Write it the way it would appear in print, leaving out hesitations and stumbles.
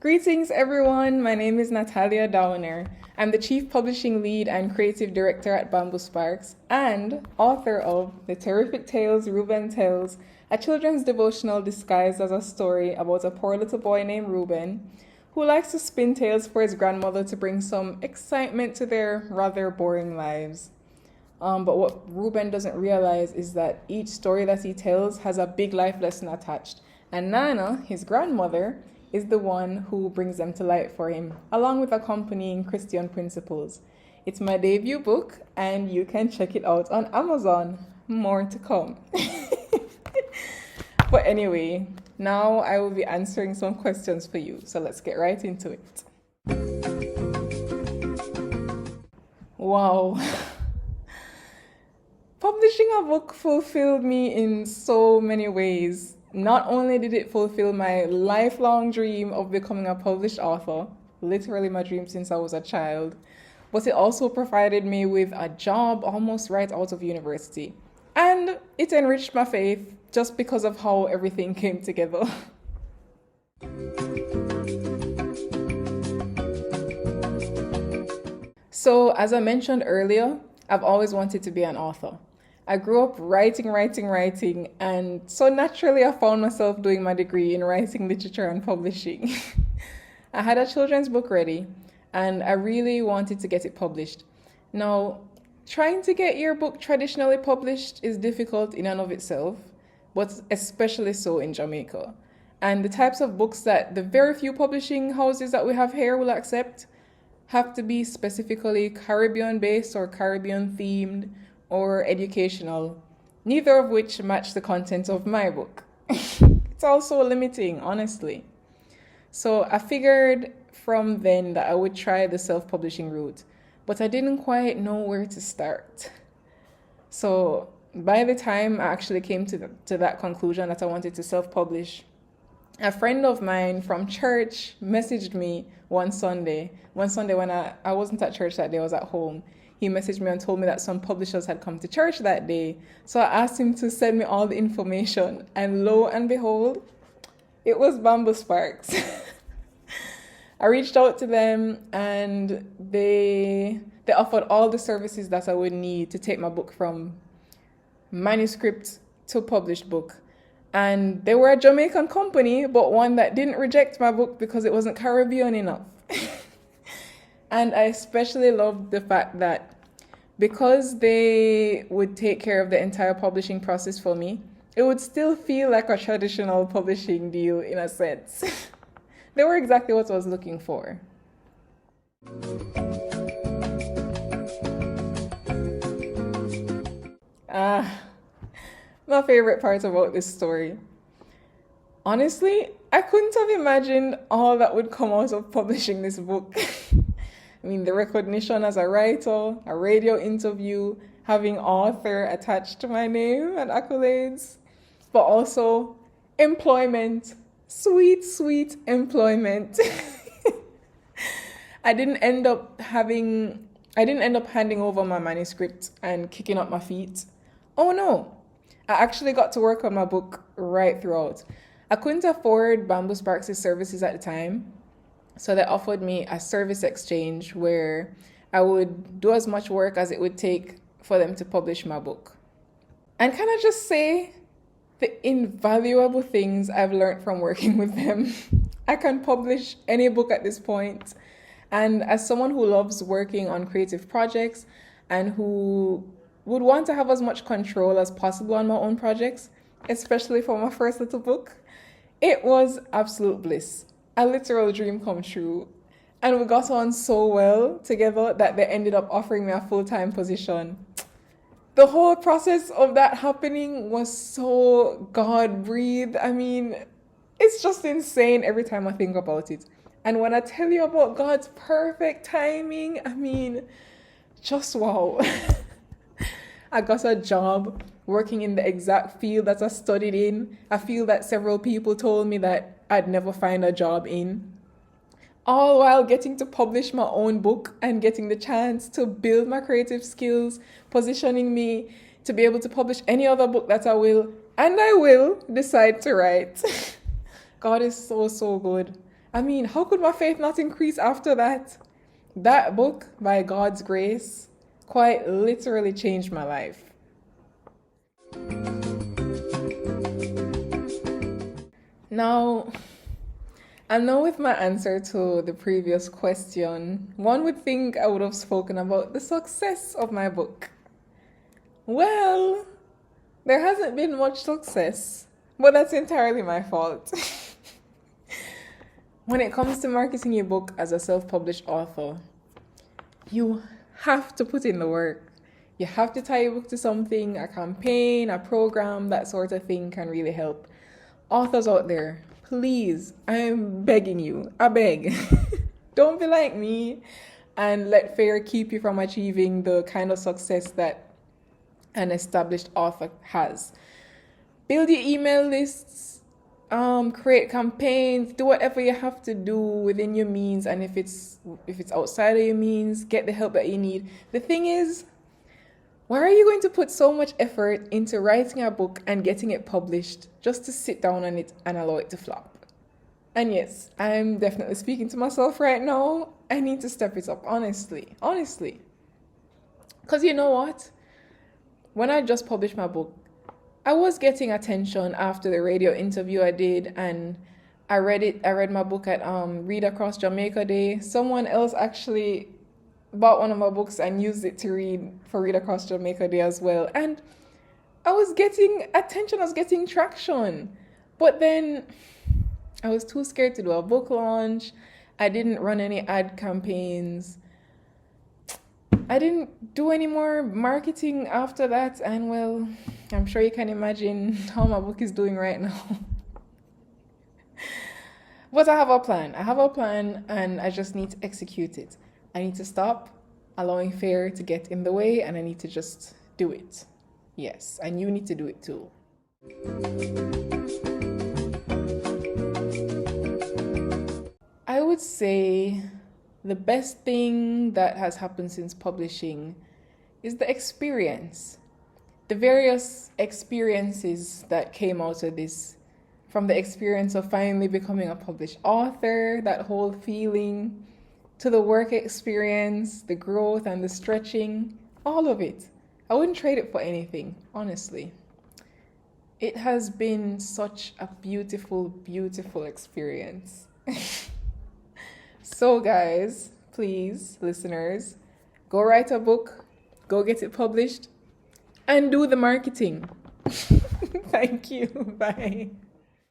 Greetings, everyone. My name is Natalia Downer. I'm the Chief Publishing Lead and Creative Director at BambuSparks and author of the Terrific Tales Reuben Tells, a children's devotional disguised as a story about a poor little boy named Reuben who likes to spin tales for his grandmother to bring some excitement to their rather boring lives. But what Reuben doesn't realize is that each story that he tells has a big life lesson attached. And Nana, his grandmother, is the one who brings them to light for him, along with accompanying Christian principles. It's my debut book, and you can check it out on Amazon. More to come. But anyway, now I will be answering some questions for you. So let's get right into it. Wow. Publishing a book fulfilled me in so many ways. Not only did it fulfill my lifelong dream of becoming a published author, literally my dream since I was a child, but it also provided me with a job almost right out of university. And it enriched my faith just because of how everything came together. So, as I mentioned earlier, I've always wanted to be an author. I grew up writing, and so naturally I found myself doing my degree in writing, literature, and publishing. I had a children's book ready, and I really wanted to get it published. Now, trying to get your book traditionally published is difficult in and of itself, but especially so in Jamaica. And the types of books that the very few publishing houses that we have here will accept have to be specifically Caribbean-based or Caribbean-themed, or educational, neither of which match the content of my book. It's also limiting, honestly. So I figured from then that I would try the self-publishing route, but I didn't quite know where to start. So by the time I actually came to that conclusion that I wanted to self-publish, a friend of mine from church messaged me one Sunday when I wasn't at church that day, I was at home. He messaged me and told me that some publishers had come to church that day. So I asked him to send me all the information. And lo and behold, it was BambuSparks. I reached out to them and they offered all the services that I would need to take my book from manuscript to published book. And they were a Jamaican company, but one that didn't reject my book because it wasn't Caribbean enough. And I especially loved the fact that because they would take care of the entire publishing process for me, it would still feel like a traditional publishing deal in a sense. They were exactly what I was looking for. My favorite part about this story. Honestly, I couldn't have imagined all that would come out of publishing this book. I mean, the recognition as a writer, a radio interview, having author attached to my name and accolades, but also employment, sweet employment. I didn't end up handing over my manuscript and kicking up my feet. Oh no, I actually got to work on my book right throughout. I couldn't afford BambuSparks' services at the time, so they offered me a service exchange where I would do as much work as it would take for them to publish my book. And can I just say the invaluable things I've learned from working with them? I can publish any book at this point. And as someone who loves working on creative projects and who would want to have as much control as possible on my own projects, especially for my first little book, it was absolute bliss. A literal dream come true. And we got on so well together that they ended up offering me a full-time position. The whole process of that happening was so God-breathed. I mean, it's just insane every time I think about it. And when I tell you about God's perfect timing, I mean, just wow. I got a job working in the exact field that I studied in, a field that several people told me that I'd never find a job in. All while getting to publish my own book and getting the chance to build my creative skills, positioning me to be able to publish any other book that I will decide to write. God is so good. I mean, how could my faith not increase after that? That book, by God's grace, quite literally changed my life. Now, I know with my answer to the previous question, one would think I would have spoken about the success of my book. Well, there hasn't been much success, but that's entirely my fault. When it comes to marketing your book as a self-published author, you have to put in the work. You have to tie your book to something, a campaign, a program, that sort of thing can really help. Authors out there, please, I'm begging you, I beg. Don't be like me and let fear keep you from achieving the kind of success that an established author has. Build your email lists, create campaigns, do whatever you have to do within your means, and if it's outside of your means, get the help that you need. The thing is, why are you going to put so much effort into writing a book and getting it published just to sit down on it and allow it to flop? And yes, I'm definitely speaking to myself right now. I need to step it up, honestly. Because you know what? When I just published my book, I was getting attention after the radio interview I did, and I read my book at Read Across Jamaica Day. Someone else actually bought one of my books and used it to read for Read Across Jamaica Day as well. And I was getting attention, I was getting traction. But then I was too scared to do a book launch. I didn't run any ad campaigns. I didn't do any more marketing after that, and well, I'm sure you can imagine how my book is doing right now. But I have a plan, and I just need to execute it. I need to stop allowing fear to get in the way, and I need to just do it. Yes, and you need to do it too. I would say the best thing that has happened since publishing is the experience. The various experiences that came out of this, from the experience of finally becoming a published author, that whole feeling, to the work experience, the growth and the stretching, all of it. I wouldn't trade it for anything, honestly. It has been such a beautiful, beautiful experience. So guys, please, listeners, go write a book, go get it published, and do the marketing. Thank you. Bye.